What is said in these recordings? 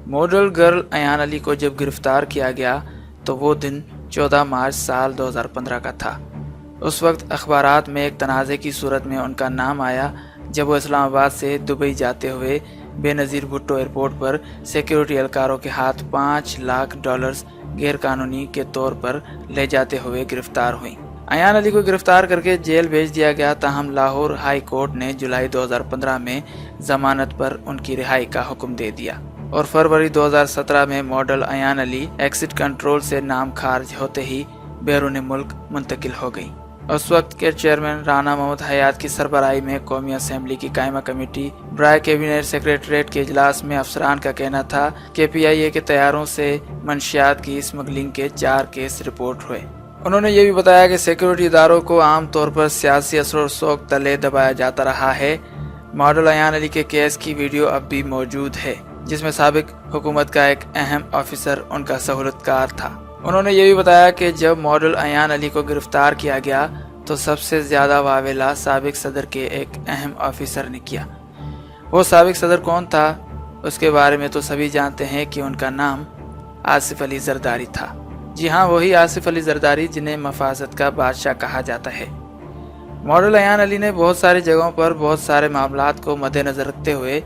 Model girl Ayan Ali को जब गिरफ्तार किया गया तो वो दिन 14 मार्च साल 2015 का था। उस वक्त अखबारात में एक तनाज़े की सूरत में उनका नाम आया जब वो इस्लामाबाद से दुबई जाते हुए बेनज़ीर भुट्टो एयरपोर्ट पर सिक्योरिटी एहलकारों के हाथ $5 लाख गैरकानूनी के तौर पर ले जाते हुए गिरफ्तार हुई। अयान अली को गिरफ्तार करके जेल भेज दिया गया, ताहम लाहौर हाई कोर्ट ने जुलाई 2015 में जमानत पर उनकी रिहाई का हुक्म दे दिया और फरवरी 2017 में model Ayan Ali exit control से नाम खारिज होते ही बैरून मुल्क मुंतकिल हो गई। उस वक्त के चेयरमैन राना मोहम्मद हयात की सरबराही में कौमी असम्बली की कायमा कमेटी बराए कैबिनेट सेक्रेटरीट के इजलास में अफसरान का कहना था कि PIA के तैयारों से मंशियात की स्मगलिंग के 4 केस रिपोर्ट हुए। उन्होंने ये भी बताया कि सिक्योरिटी इदारों को आम तौर पर सियासी असर और शौक तले दबाया जाता रहा है। मॉडल अयान अली के केस की वीडियो अब भी मौजूद है जिसमें साबिक हुकूमत का एक अहम ऑफिसर उनका सहूलतकार था। उन्होंने ये भी बताया कि जब मॉडल अयान अली को गिरफ्तार किया गया तो सबसे ज़्यादा वावेला साबिक सदर के एक अहम ऑफिसर ने किया। वो साबिक सदर कौन था उसके बारे में तो सभी जानते हैं कि उनका नाम आसिफ अली जरदारी था। जी हाँ, वही आसिफ अली जरदारी जिन्हें मफाजत का बादशाह कहा जाता है। मॉडल अयान अली ने बहुत सारी जगहों पर बहुत सारे मामलात को मद्देनज़र रखते हुए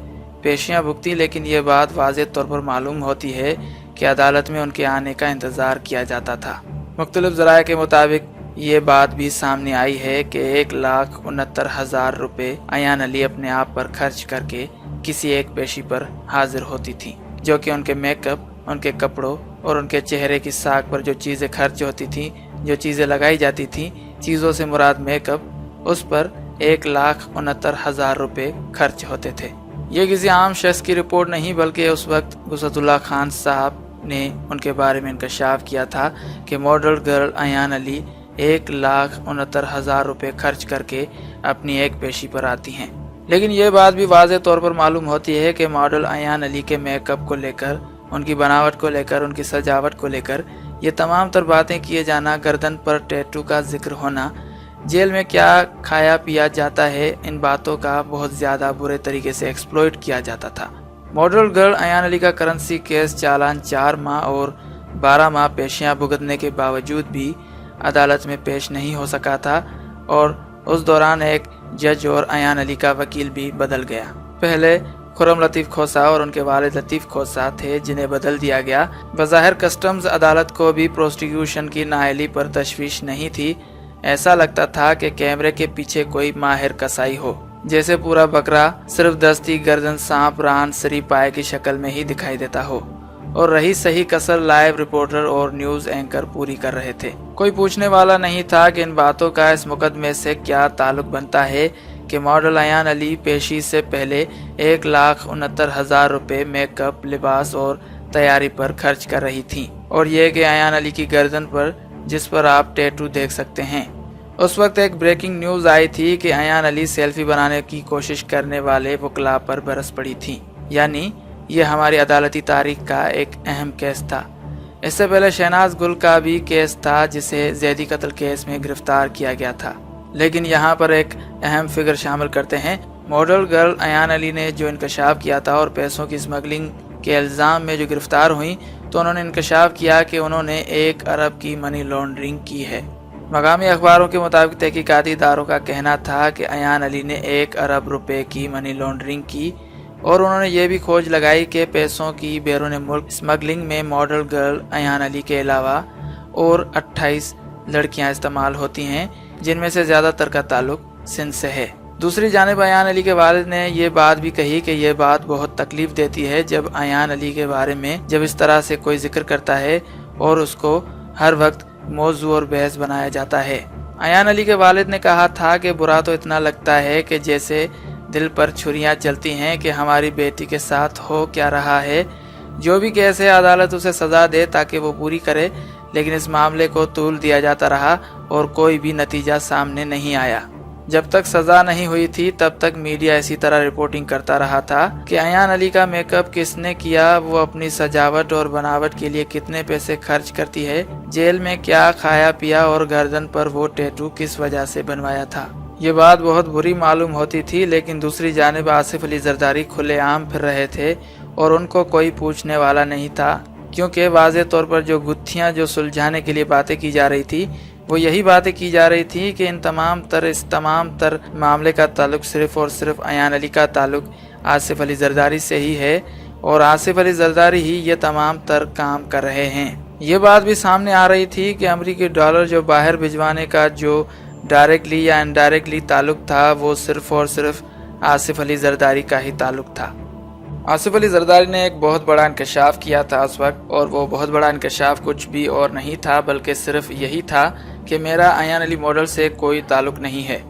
पेशियां भुगती, लेकिन ये बात वाज़ेह तौर पर मालूम होती है कि अदालत में उनके आने का इंतज़ार किया जाता था। मुख्तलिफ ज़राए के मुताबिक ये बात भी सामने आई है कि 1,69,000 रुपये अयान अली अपने आप पर खर्च करके किसी एक पेशी पर हाजिर होती थी, जो कि उनके मेकअप, उनके कपड़ों और उनके चेहरे की साख पर जो चीज़ें खर्च होती थी, जो चीज़ें लगाई जाती थी, चीज़ों से मुराद मेकअप, उस पर 1,69,000 रुपये खर्च होते थे। ये किसी आम शख्स की रिपोर्ट नहीं बल्कि उस वक्त वसअतुल्लाह खान साहब ने उनके बारे में इंकशाफ किया था कि मॉडल गर्ल अयान अली 1,69,000 रुपये खर्च करके अपनी एक पेशी पर आती हैं। लेकिन यह बात भी वाज़ेह तौर पर मालूम होती है कि मॉडल अयान अली के मेकअप को लेकर, उनकी बनावट को लेकर, उनकी सजावट को लेकर ये तमाम तर बातें किए जाना, गर्दन पर टैटू का जिक्र होना, जेल में क्या खाया पिया जाता है, इन बातों का बहुत ज़्यादा बुरे तरीके से एक्सप्लॉइट किया जाता था। मॉडल गर्ल अयान अली का करेंसी केस चालान 4 माह और 12 माह पेशियां भुगतने के बावजूद भी अदालत में पेश नहीं हो सका था और उस दौरान एक जज और अयान अली का वकील भी बदल गया। पहले खुर्रम लतीफ़ खोसा और उनके वालिद लतीफ़ खोसा थे जिन्हें बदल दिया गया। बज़ाहिर कस्टम्स अदालत को भी प्रोसिक्यूशन की नाअहली पर तशवीश नहीं थी। ऐसा लगता था कि कैमरे के पीछे कोई माहिर कसाई हो, जैसे पूरा बकरा सिर्फ दस्ती, गर्दन, सांप, रान, सरी पाए की शक्ल में ही दिखाई देता हो और रही सही कसर लाइव रिपोर्टर और न्यूज़ एंकर पूरी कर रहे थे। कोई पूछने वाला नहीं था कि इन बातों का इस मुकदमे से क्या ताल्लुक बनता है कि मॉडल अयान अली पेशी से पहले 1,69,000 रुपये मेकअप, लिबास और तैयारी पर खर्च कर रही थी और ये कि अयान अली की गर्दन पर, जिस पर आप टैटू देख सकते हैं, उस वक्त एक ब्रेकिंग न्यूज़ आई थी कि अयान अली सेल्फी बनाने की कोशिश करने वाले वकला पर बरस पड़ी थी। यानी ये हमारी अदालती तारीख का एक अहम केस था। इससे पहले शहनाज गुल का भी केस था जिसे ज़ैदी कत्ल केस में गिरफ्तार किया गया था। लेकिन यहाँ पर एक अहम फिगर शामिल करते हैं। मॉडल गर्ल अयान अली ने जो इंकशाफ किया था और पैसों की स्मगलिंग के इल्ज़ाम में जो गिरफ्तार हुई, तो उन्होंने इंकशाफ किया कि उन्होंने 1 अरब की मनी लॉन्ड्रिंग की है। मकामी अखबारों के मुताबिक तहकीकाती इदारों का कहना था कि अयान अली ने 1 अरब रुपए की मनी लॉन्ड्रिंग की और उन्होंने ये भी खोज लगाई कि पैसों की बैरून मुल्क स्मगलिंग में मॉडल गर्ल अयान अली के अलावा और 28 लड़कियां इस्तेमाल होती हैं, जिनमें से ज़्यादातर का ताल्लुक सिंध से है। दूसरी जानिब अयान अली के वालिद ने ये बात भी कही कि यह बात बहुत तकलीफ देती है जब अयान अली के बारे में जब इस तरह से कोई जिक्र करता है और उसको हर वक्त मौजू और बहस बनाया जाता है। अयान अली के वालिद ने कहा था कि बुरा तो इतना लगता है कि जैसे दिल पर छुरियां चलती हैं कि हमारी बेटी के साथ हो क्या रहा है। जो भी केस है अदालत उसे सज़ा दे ताकि वो पूरी करे, लेकिन इस मामले को तूल दिया जाता रहा और कोई भी नतीजा सामने नहीं आया। जब तक सज़ा नहीं हुई थी तब तक मीडिया इसी तरह रिपोर्टिंग करता रहा था कि अयान अली का मेकअप किसने किया, वो अपनी सजावट और बनावट के लिए कितने पैसे खर्च करती है, जेल में क्या खाया पिया और गर्दन पर वो टैटू किस वजह से बनवाया था। ये बात बहुत बुरी मालूम होती थी। लेकिन दूसरी जानिब आसिफ अली जरदारी खुलेआम फिर रहे थे और उनको कोई पूछने वाला नहीं था, क्योंकि वाज़े तौर पर जो गुत्थियां जो सुलझाने के लिए बातें की जा रही थी वो यही बातें की जा रही थी कि इस तमाम तर मामले का ताल्लुक सिर्फ़ और सिर्फ अयान अली का ताल्लुक आसिफ अली जरदारी से ही है और आसिफ अली जरदारी ही ये तमाम तर काम कर रहे हैं। ये बात भी सामने आ रही थी कि अमरीकी डॉलर जो बाहर भिजवाने का जो डायरेक्टली या इनडायरेक्टली ताल्लुक था वो सिर्फ़ और सिर्फ आसिफ अली जरदारी का ही ताल्लुक था। आसिफ अली जरदारी ने एक बहुत बड़ा इंकशाफ किया था उस वक्त, और वो बहुत बड़ा इंकशाफ कुछ भी और नहीं था बल्कि सिर्फ यही था कि मेरा अयान अली मॉडल से कोई ताल्लुक नहीं है।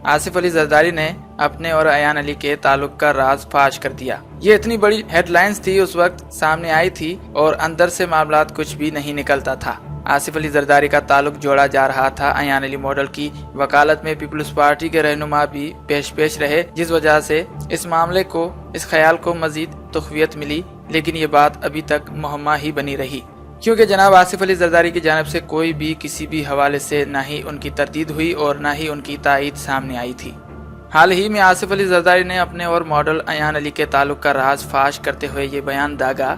आसिफ अली जरदारी ने अपने और अयान अली के ताल्लुक का राज फाश कर दिया। ये इतनी बड़ी हेडलाइंस थी उस वक्त सामने आई थी और अंदर से मामलात कुछ भी नहीं निकलता था। आसिफ अली जरदारी का ताल्लुक जोड़ा जा रहा था अयान अली मॉडल की वकालत में पीपल्स पार्टी के रहनुमा भी पेश रहे, जिस वजह से इस मामले को, इस ख्याल को मजीद तक़वियत मिली। लेकिन ये बात अभी तक मुहम्मा ही बनी रही, क्योंकि जनाब आसिफ अली जरदारी की जानिब से कोई भी किसी भी हवाले से ना ही उनकी तरदीद हुई और ना ही उनकी तायीद सामने आई थी। हाल ही में आसिफ अली जरदारी ने अपने और मॉडल अयान अली के ताल्लुक का राज फाश करते हुए ये बयान दागा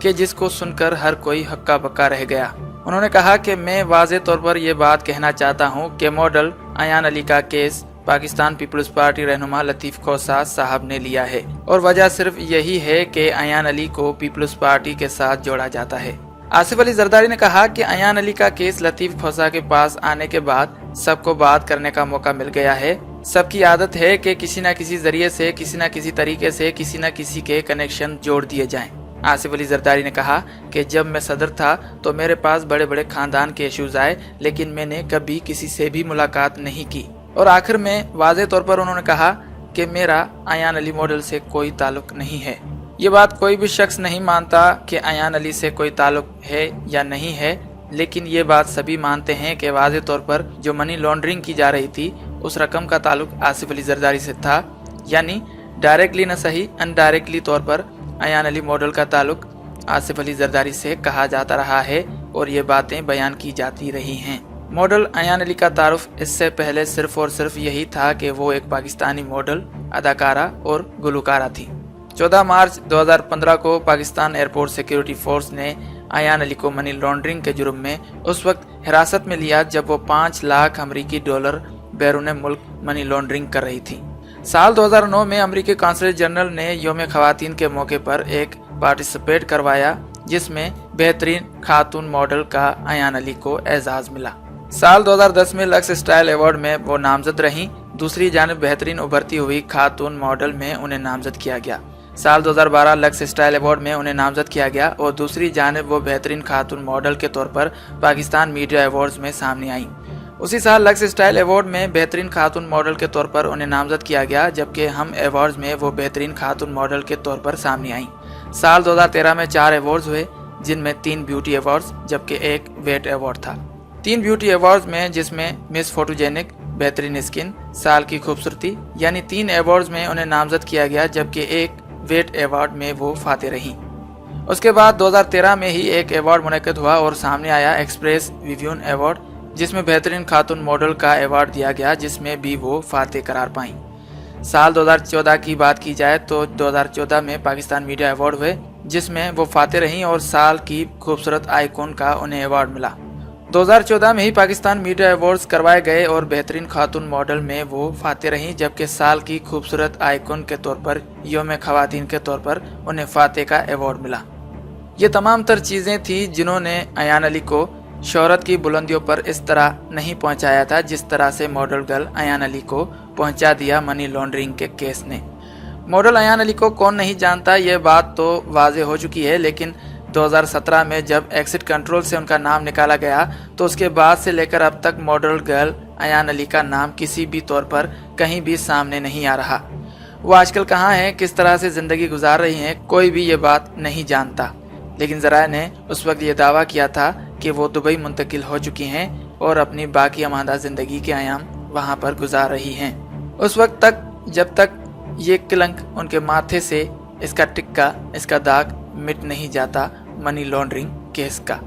कि जिसको सुनकर हर कोई हक्का बक्का रह गया। उन्होंने कहा कि मैं वाज़े तौर पर यह बात कहना चाहता हूं कि मॉडल अयान अली का केस पाकिस्तान पीपल्स पार्टी रहनुमा लतीफ़ खोसा साहब ने लिया है और वजह सिर्फ यही है कि अयान अली को पीपल्स पार्टी के साथ जोड़ा जाता है। आसिफ अली जरदारी ने कहा कि अयान अली का केस लतीफ़ खोसा के पास आने के बाद सबको बात करने का मौका मिल गया है। सबकी आदत है कि किसी न किसी जरिए से, किसी न किसी तरीके से किसी न किसी के कनेक्शन जोड़ दिए जाएं। आसिफ अली जरदारी ने कहा कि जब मैं सदर था तो मेरे पास बड़े बड़े खानदान के इशूज आए, लेकिन मैंने कभी किसी से भी मुलाकात नहीं की। और आखिर में वाज़े तौर पर उन्होंने कहा कि मेरा अयान अली मॉडल से कोई ताल्लुक नहीं है। ये बात कोई भी शख्स नहीं मानता कि अयान अली से कोई ताल्लुक है या नहीं है, लेकिन ये बात सभी मानते हैं कि वाज़े तौर पर जो मनी लॉन्ड्रिंग की जा रही थी उस रकम का ताल्लुक आसिफ अली जरदारी से था, यानी डायरेक्टली न सही इनडायरेक्टली तौर पर अयान अली मॉडल का ताल्लुक आसिफ अली जरदारी से कहा जाता रहा है और ये बातें बयान की जाती रही हैं। मॉडल अयान अली का तारुफ इससे पहले सिर्फ और सिर्फ यही था कि वो एक पाकिस्तानी मॉडल, अदाकारा और गुलकारा थी। 14 मार्च 2015 को पाकिस्तान एयरपोर्ट सिक्योरिटी फोर्स ने अयान अली को मनी लॉन्ड्रिंग के जुर्म में उस वक्त हिरासत में लिया जब वो 5 लाख अमरीकी डॉलर बैरून मुल्क मनी लॉन्ड्रिंग कर रही थी। साल 2009 में अमरीकी कौंसलर जनरल ने यौम ख़वातीन के मौके पर एक पार्टिसिपेट करवाया जिसमें बेहतरीन खातून मॉडल का अयान अली को एजाज़ मिला। साल 2010 में लक्स स्टाइल अवार्ड में वो नामजद रहीं। दूसरी जानिब बेहतरीन उभरती हुई खातून मॉडल में उन्हें नामजद किया गया। साल 2012 लक्स स्टाइल अवार्ड में उन्हें नामजद किया गया और दूसरी जानिब वो बेहतरीन खातून मॉडल के तौर पर पाकिस्तान मीडिया अवार्ड्स में सामने आईं। उसी साल लक्स स्टाइल अवार्ड में बेहतरीन खातून मॉडल के तौर पर उन्हें नामजद किया गया, जबकि हम अवार्ड्स में वो बेहतरीन खातून मॉडल के तौर पर सामने आईं। साल 2013 में 4 अवार्ड्स हुए, जिनमें 3 ब्यूटी अवार्ड्स जबकि 1 वेट अवार्ड था। 3 ब्यूटी अवार्ड्स में जिसमें मिस फोटोजेनिक, बेहतरीन स्किन, साल की खूबसूरती, यानी 3 अवार्ड्स में उन्हें नामजद किया गया, जबकि 1 वेट अवार्ड में वो फाते रहीं। उसके बाद 2013 में ही एक अवार्ड मुनक़िद हुआ और सामने आया एक्सप्रेस विव्यून अवार्ड, जिसमें बेहतरीन खातून मॉडल का अवार्ड दिया गया, जिसमें भी वो फाते करार पाईं। साल 2014 की बात की जाए तो 2014 में पाकिस्तान मीडिया अवार्ड हुए, जिसमें वो फाते रहीं और साल की खूबसूरत आइकॉन का उन्हें अवार्ड मिला। 2014 में ही पाकिस्तान मीडिया अवार्ड्स करवाए गए और बेहतरीन खातून मॉडल में वो फाते रहीं, जबकि साल की खूबसूरत आइकॉन के तौर पर यौम ख़वातीन के तौर पर उन्हें फाते का अवार्ड मिला। ये तमाम तर चीज़ें थी जिन्होंने अयान अली को शोहरत की बुलंदियों पर इस तरह नहीं पहुंचाया था जिस तरह से मॉडल गर्ल अयान अली को पहुंचा दिया मनी लॉन्ड्रिंग के केस ने। मॉडल अयान अली को कौन नहीं जानता, ये बात तो वाज़े हो चुकी है, लेकिन 2017 में जब एग्जिट कंट्रोल से उनका नाम निकाला गया तो उसके बाद से लेकर अब तक मॉडल गर्ल अयान अली का नाम किसी भी तौर पर कहीं भी सामने नहीं आ रहा। वो आजकल कहाँ हैं, किस तरह से ज़िंदगी गुजार रही हैं, कोई भी ये बात नहीं जानता। लेकिन ज़राए ने उस वक्त ये दावा किया था कि वो दुबई मुंतकिल हो चुकी हैं और अपनी बाकी अमादा ज़िंदगी के आयाम वहाँ पर गुजार रही हैं। उस वक्त तक जब तक ये कलंक उनके माथे से, इसका टिक्का, इसका दाग मिट नहीं जाता मनी लॉन्ड्रिंग केस का।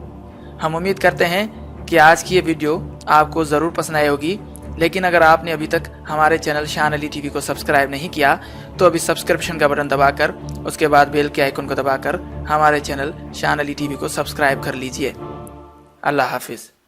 हम उम्मीद करते हैं कि आज की ये वीडियो आपको ज़रूर पसंद आई होगी لیکن اگر آپ نے ابھی تک ہمارے چینل شان علی ٹی وی کو سبسکرائب نہیں کیا تو ابھی سبسکرپشن کا بٹن دبا کر اس کے بعد بیل کے آئیکن کو دبا کر ہمارے چینل شان علی ٹی وی کو سبسکرائب کر لیجئے۔ اللہ حافظ۔